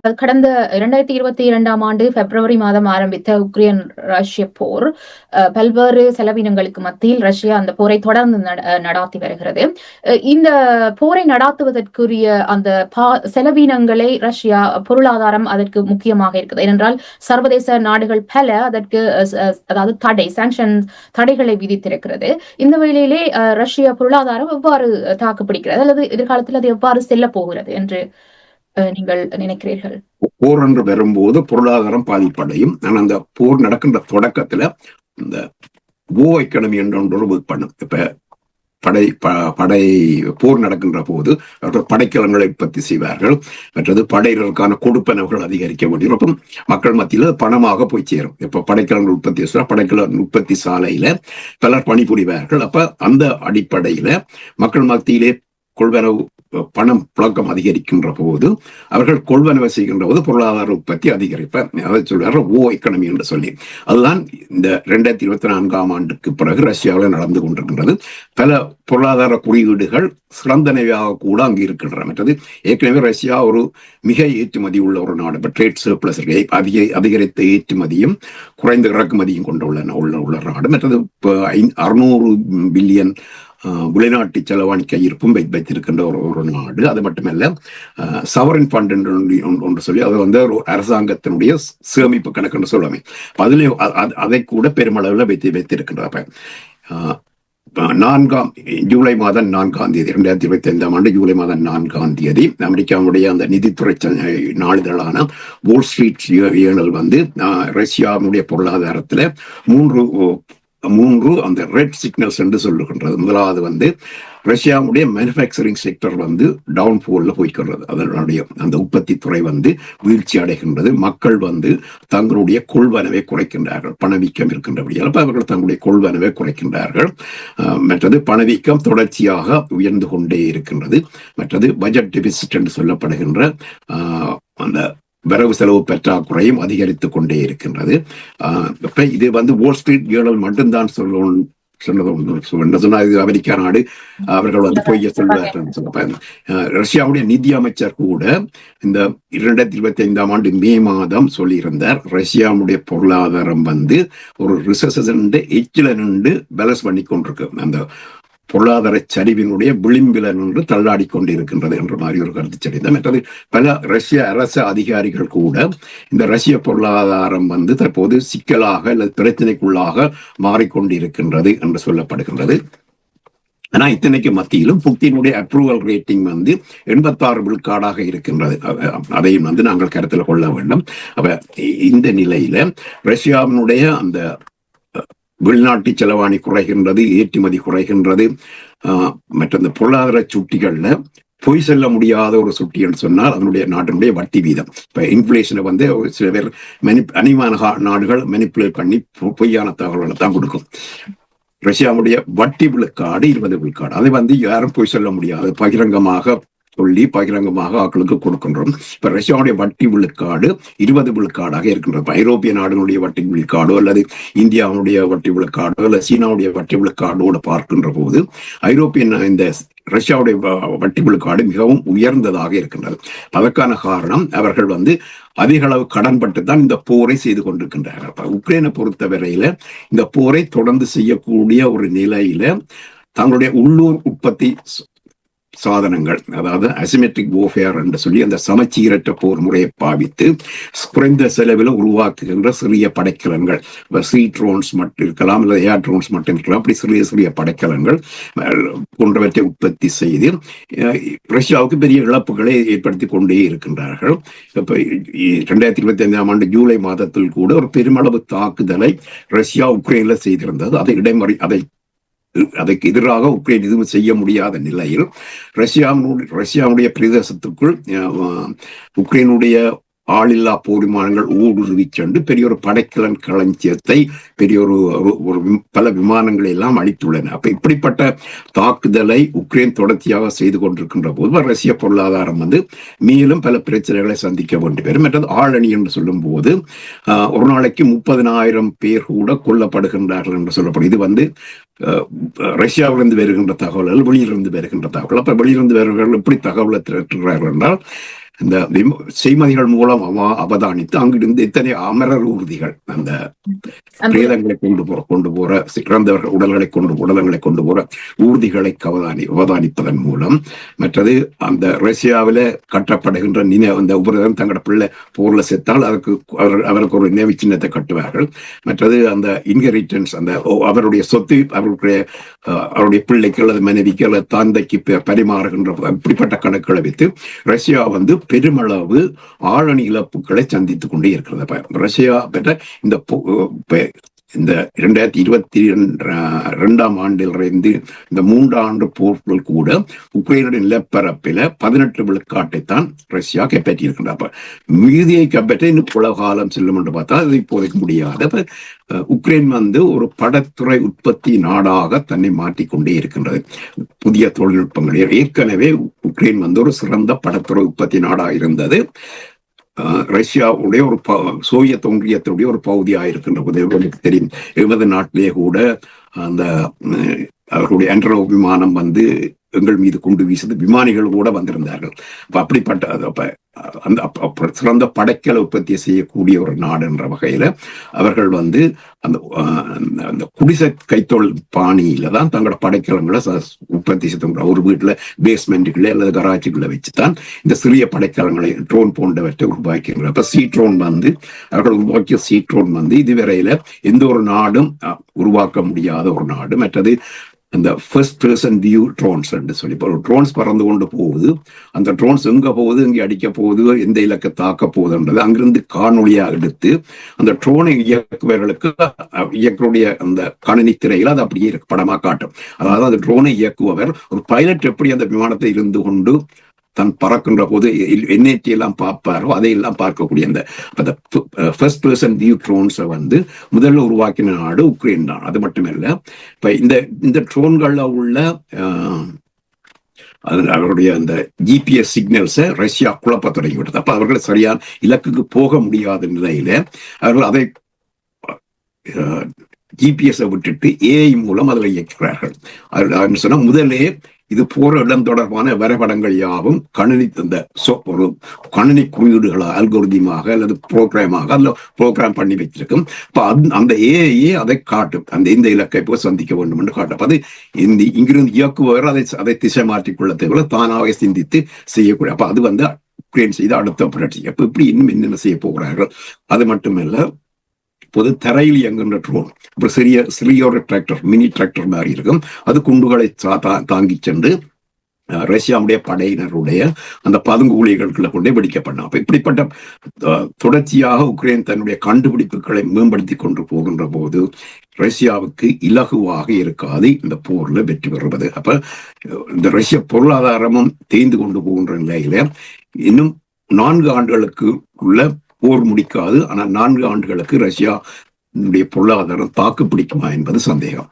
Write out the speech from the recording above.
கடந்த 2022ஆம் ஆண்டு பிப்ரவரி மாதம் ஆரம்பித்த உக்ரைன் ரஷ்ய போர் பல்வேறு செலவினங்களுக்கு மத்தியில் ரஷ்யா அந்த போரை தொடர்ந்து நடாத்தி வருகிறது. இந்த போரை நடாத்துவதற்குரிய அந்த செலவினங்களை ரஷ்யா பொருளாதாரம் அதற்கு முக்கியமாக இருக்குது. ஏனென்றால் சர்வதேச நாடுகள் பல அதற்கு அதாவது தடைகளை விதித்திருக்கிறது. இந்த வேளையிலே ரஷ்ய பொருளாதாரம் எவ்வாறு தாக்குப்பிடிக்கிறது அல்லது எதிர்காலத்தில் அது எவ்வாறு செல்ல போகிறது என்று நீங்கள் நினைக்கிறீர்கள்? போர் என்று வரும்போது பொருளாதாரம் பாதிப்படையும். ஆனால் அந்த போர் நடக்கின்ற தொடக்கத்துல இந்த எக்கனமி என்ற ஒன்று பண்ணும். இப்ப படை போர் நடக்கின்ற போது அவர்கள் படைக்கலங்களை உற்பத்தி செய்வார்கள். மற்றது படையினருக்கான கொடுப்பனவுகள் அதிகரிக்க வேண்டிய மக்கள் மத்தியில் பணமாக போய் சேரும். இப்ப படைக்கலங்கள் உற்பத்தி படைக்கலன் உற்பத்தி சாலையில பலர் பணிபுரிவார்கள். அப்ப அந்த அடிப்படையில மக்கள் மத்தியிலே கொள்வனவு பணம் புழக்கம் அதிகரிக்கின்ற போது அவர்கள் கொள்வனவை செய்கின்ற போது பொருளாதார உற்பத்தி அதிகரிப்ப அதை சொல்றாரு எக்கனமி என்று சொல்லி. அதுதான் இந்த 2024ஆம் ஆண்டுக்கு பிறகு ரஷ்யாவில் நடந்து கொண்டிருக்கின்றது. பல பொருளாதார குறியீடுகள் சிறந்தனவையாக கூட அங்கு இருக்கின்றன. மற்றது ஏற்கனவே ரஷ்யா ஒரு மிக ஏற்றுமதி உள்ள ஒரு நாடு. இப்ப ட்ரேட் சர்ப்ளஸ் அதிகரித்த ஏற்றுமதியும் குறைந்த இறக்குமதியும் உள்ள நாடு. மற்றது 600 பில்லியன் வெளிநாட்டு செலவாணி கையிருப்பும் வைத்திருக்கின்ற ஒரு நாடு. அது மட்டுமல்ல சவரின் ஃபண்ட் என்று சொல்லி அதை வந்து ஒரு அரசாங்கத்தினுடைய சேமிப்பு கணக்கு என்று சொல்லுவாங்க. அதுல அதை கூட பெருமளவில் வைத்திருக்கின்ற ஜூலை மாதம் 4ஆம் தேதி 2025ஆம் ஆண்டு ஜூலை மாதம் 4ஆம் தேதி அமெரிக்காவுடைய அந்த நிதித்துறை நாளிதழான வால் ஸ்ட்ரீட் ஜேர்னல் வந்து ரஷ்யாவுடைய பொருளாதாரத்துல மூன்று அந்த ரெட் சிக்னல்ஸ் என்று சொல்லுகின்றது. முதலாவது வந்து ரஷ்யாவுடைய மேனுஃபேக்சரிங் செக்டர் வந்து டவுன்ஃபால்ல போய்கிறது. அதனுடைய அந்த உற்பத்தி துறை வந்து வீழ்ச்சி அடைகின்றது. மக்கள் வந்து தங்களுடைய கொள்வனவை குறைக்கின்றார்கள். பணவீக்கம் இருக்கின்றபடியால் அவர்கள் தங்களுடைய கொள்வனவை குறைக்கின்றார்கள். மற்றது பணவீக்கம் தொடர்ச்சியாக உயர்ந்து கொண்டே இருக்கின்றது. மற்றது பட்ஜெட் டெபிசிட் என்று சொல்லப்படுகின்ற அந்த வரவு செலவு பற்றாக்குறையும் அதிகரித்துக் கொண்டே இருக்கின்றது. இப்ப இது வந்து வால் ஸ்ட்ரீட் ஜேர்னல் மட்டும்தான் அமெரிக்கா நாடு அவர்கள் வந்து பொய்ய சொல்வார்கள். ரஷ்யாவுடைய நிதி அமைச்சர் கூட இந்த 2025ஆம் ஆண்டு மே மாதம் சொல்லியிருந்தார், ரஷ்யாவுடைய பொருளாதாரம் வந்து ஒரு ரிசெஷன் எச்சில நின்று பேலன்ஸ் பண்ணி கொண்டிருக்கு. அந்த பொருளாதார சரிவினுடைய விளிம்பில நின்று தள்ளாடி கொண்டிருக்கின்றது என்ற மாதிரி ஒரு கருத்து சொல்லியிருந்தார். மற்றது பல ரஷ்ய அரசு அதிகாரிகள் கூட இந்த ரஷ்ய பொருளாதாரம் வந்து தற்போது சிக்கலாக அல்லது பிரச்சனைக்குள்ளாக மாறிக்கொண்டிருக்கின்றது என்று சொல்லப்படுகின்றது. ஆனா இத்தனைக்கு மத்தியிலும் புட்டினுடைய அப்ரூவல் ரேட்டிங் வந்து 86 விழுக்காடாக இருக்கின்றது. அதையும் வந்து நாங்கள் கருத்தில் கொள்ள வேண்டும். அப்ப இந்த நிலையில ரஷ்யாவினுடைய அந்த வெளிநாட்டு செலவாணி குறைகின்றது, ஏற்றுமதி குறைகின்றது. மற்ற இந்த பொருளாதார சுட்டிகள்ல பொய் செல்ல முடியாத ஒரு சுட்டி என்று சொன்னால் அதனுடைய நாட்டினுடைய வட்டி வீதம். இப்ப இன்ஃபிளேஷனை வந்து சில பேர் அனிமான நாடுகள் மெனிப்புலேட் பண்ணி பொய்யான தகவல்களை தான் கொடுக்கும். ரஷ்யாவுடைய வட்டி விழுக்காடு 20 விழுக்காடு. அதை வந்து யாரும் பொய் சொல்ல முடியாது, பகிரங்கமாக சொல்லி பகிரங்கமாக ஆக்களுக்கு கொடுக்கின்றோம். இப்ப ரஷ்யாவுடைய வட்டி விழுக்காடு 20 விழுக்காடாக இருக்கின்றது. ஐரோப்பிய நாடுகளுடைய வட்டி விழுக்காடோ அல்லது இந்தியாவுடைய வட்டி விழுக்காடோ அல்லது சீனாவுடைய வட்டி விழுக்காடோடு பார்க்கின்ற போது ஐரோப்பிய இந்த ரஷ்யாவுடைய வட்டி விழுக்காடு மிகவும் உயர்ந்ததாக இருக்கின்றது. அதற்கான காரணம் அவர்கள் வந்து அதிக அளவு கடன்பட்டு தான் இந்த போரை செய்து கொண்டிருக்கின்றார்கள். உக்ரைனை பொறுத்தவரையில இந்த போரை தொடர்ந்து செய்யக்கூடிய ஒரு நிலையில தங்களுடைய உள்ளூர் உற்பத்தி சாதனங்கள், அதாவது அசிமெட்ரிக் வார்ஃபேர் என்று சொல்லி அந்த சமச்சீரற்ற போர் முறையை பாவித்து குறைந்த செலவில் உருவாக்குகின்ற சிறிய படைக்கலன்கள், சீ ட்ரோன்ஸ் மட்டும் இருக்கலாம் இல்லை ஏர் ட்ரோன்ஸ் மட்டும் இருக்கலாம், அப்படி சிறிய சிறிய படைக்கலன்கள் போன்றவற்றை உற்பத்தி செய்து ரஷ்யாவுக்கு பெரிய இழப்புகளை ஏற்படுத்தி கொண்டே இருக்கின்றார்கள். இப்ப 2025ஆம் ஆண்டு ஜூலை மாதத்தில் கூட ஒரு பெருமளவு தாக்குதலை ரஷ்யா உக்ரைன்ல செய்திருந்தது. அதற்கு எதிராக உக்ரைன் எதுவும் செய்ய முடியாத நிலையில் ரஷ்யாவுடைய பிரதேசத்துக்குள் உக்ரைனுடைய ஆளில்லா போர் விமானங்கள் ஊடுருவி சென்று பெரிய ஒரு படைக்கலன் களஞ்சியத்தை பெரிய ஒரு பல விமானங்களை எல்லாம் அளித்துள்ளன. அப்ப இப்படிப்பட்ட தாக்குதலை உக்ரைன் தொடர்ச்சியாக செய்து கொண்டிருக்கின்ற போது ரஷ்ய பொருளாதாரம் வந்து மேலும் பல பிரச்சனைகளை சந்திக்க வேண்டி வரும். மற்றது ஆளணி என்று சொல்லும் போது ஒரு நாளைக்கு 30,000 பேர் கூட கொல்லப்படுகின்றார்கள் என்று சொல்லப்படும். இது வந்து ரஷ்யாவிலிருந்து வருகின்ற தகவல்கள், வெளியிலிருந்து வருகின்ற தகவல். அப்ப வெளியிலிருந்து வருகிறவர்கள் எப்படி தகவலை திரட்டுகிறார்கள் என்றால் இந்த செய்மதிகள் மூலம் அவதானித்து அங்கிருந்து இத்தனை அமரர் ஊர்திகள் அந்த பிரேதங்களை கொண்டு போற இறந்தவர்கள் உடலங்களை கொண்டு போற ஊர்திகளை அவதானிப்பதன் மூலம், மற்றது அந்த ரஷ்யாவில கட்டப்படுகின்ற அந்த உபரிதம் தங்களோட பிள்ளை போர்ல செத்தால் அவருக்கு ஒரு நினைவு சின்னத்தை கட்டுவார்கள். மற்றது அந்த இன்ஹெரிட்டன்ஸ், அந்த அவருடைய சொத்து அவருடைய பிள்ளைக்கு அல்லது மனைவிக்கு அல்லது தந்தைக்கு பரிமாறுகின்ற இப்படிப்பட்ட கணக்குகளை வைத்து ரஷ்யா பெருமளவு ஆழணி இழப்புகளை சந்தித்துக் கொண்டே இருக்கிறது. ரஷ்யா பெற்ற இந்த 2022ஆம் ஆண்டிலிருந்து இந்த 3 ஆண்டு போர்கள் கூட உக்ரைனுடைய நிலப்பரப்பில 18 விழுக்காட்டைத்தான் ரஷ்யா கைப்பற்றியிருக்கின்றார். மீதியை கைப்பற்ற இன்னும் பல காலம் செல்லும் என்று பார்த்தா அது இப்போதைக்கு முடியாது. உக்ரைன் ஒரு படத்துறை உற்பத்தி நாடாக தன்னை மாற்றிக்கொண்டே இருக்கின்றது. புதிய தொழில்நுட்பங்கள் ஏற்கனவே உக்ரைன் ஒரு சிறந்த படத்துறை உற்பத்தி நாடாக இருந்தது. ரஷ்யாவுடைய ஒரு சோவியத் ஒன்றியத்தினுடைய ஒரு பகுதியாக இருக்கின்ற போது உங்களுக்கு தெரியும், எமது நாட்டிலேயே கூட அந்த அவர்களுடைய ஆண்ட்ரோனோ விமானம் எங்கள் மீது கொண்டு வீசது, விமானிகள் கூட வந்திருந்தார்கள். அப்படிப்பட்ட அந்த சிறந்த படைக்கல உற்பத்தி செய்யக்கூடிய ஒரு நாடு என்ற வகையில அவர்கள் அந்த குடிசை கைத்தொழில் பாணியில தான் தங்களோட படைக்கலங்களை உற்பத்தி செய்த ஒரு வீட்டுல பேஸ்மெண்ட்டுகளை அல்லது கராஜுகளை வச்சுதான் இந்த சிறிய படைக்கலங்களை ட்ரோன் போன்றவற்றை உருவாக்கினார். அப்ப சீட்ரோன் அவர்கள் உருவாக்கிய சீட்ரோன் இதுவரையில எந்த ஒரு நாடும் உருவாக்க முடியாத ஒரு நாடு. மற்றது அந்த ஃபர்ஸ்ட் பர்சன் வியூ ட்ரோன்ஸ் என்று சொல்லி ட்ரோன்ஸ் பறந்து கொண்டு போகுது. அந்த ட்ரோன்ஸ் எங்க போகுது, எங்கே அடிக்க போகுது, எந்த இலக்கை தாக்க போகுதுன்றது அங்கிருந்து காணொலியா எடுத்து அந்த ட்ரோனை இயக்குபவர்களுக்கு இயக்குடைய அந்த கணினி திரையில அது அப்படியே படமா காட்டும். அதாவது அந்த ட்ரோனை இயக்குபவர் ஒரு பைலட் எப்படி அந்த விமானத்தை இருந்து கொண்டு தன் பறக்கின்ற போது என்ஐடி எல்லாம் பார்ப்பாரோ அதையெல்லாம் பார்க்கக்கூடிய அந்த ஃபர்ஸ்ட் பர்சன் வியூ ட்ரோன்ஸை முதல்ல உருவாக்கின நாடு உக்ரைன் தான். அது மட்டுமல்ல, இப்ப இந்த ட்ரோன்கள்ல உள்ள அவருடைய அந்த ஜிபிஎஸ் சிக்னல்ஸை ரஷ்யா குழப்ப தொடங்கிவிட்டது. அப்ப அவர்கள் சரியான இலக்குக்கு போக முடியாத நிலையில அவர்கள் அதை ஜிபிஎஸ் விட்டுட்டு ஏஐ மூலம் அதில் இயக்குகிறார்கள். சொன்னா முதலே இது போற இடம் தொடர்பான வரைபடங்கள் யாவும் ஒரு கணினி குறியீடுகளா அல்கோரிதமாக அல்லது ப்ரோக்ராமாக அதுல ப்ரோக்ராம் பண்ணி வச்சிருக்கும். அந்த ஏஐயே அதை காட்டும், இந்த இலக்கை போய் சந்திக்க வேண்டும் என்று காட்டும். அது இங்கிருந்து இயக்குபவர் அதை திசை மாற்றிக்கொள்ள தேவை, தானாக சிந்தித்து செய்யக்கூடிய. அப்ப அது உக்ரைன் செய்த அடுத்த புரட்சி. அப்ப இப்படி இன்னும் என்னென்ன செய்ய போகிறார்கள். அது மட்டுமல்ல, இப்போது தரையில் இயங்குகின்ற ட்ரோன் அப்புறம் சிறிய ஒரு டிராக்டர், மினி டிராக்டர் மாதிரி இருக்கும். அது குண்டுகளை தாங்கி சென்று ரஷ்யாவுடைய படையினருடைய அந்த பதுங்குழிகளுக்குள்ள கொண்டே வெடிக்கப்படும். அப்ப இப்படிப்பட்ட தொடர்ச்சியாக உக்ரைன் தன்னுடைய கண்டுபிடிப்புகளை மேம்படுத்தி கொண்டு போகின்ற போது ரஷ்யாவுக்கு இலகுவாக இருக்காது இந்த போர்ல வெற்றி பெறுவது. அப்ப இந்த ரஷ்ய பொருளாதாரமும் தேய்ந்து கொண்டு போகின்ற நிலையில இன்னும் 4 ஆண்டுகளுக்கு உள்ள போர் முடிக்காது. ஆனால் 4 ஆண்டுகளுக்கு ரஷ்யா பொருளாதாரம் தாக்கு பிடிக்குமா என்பது சந்தேகம்.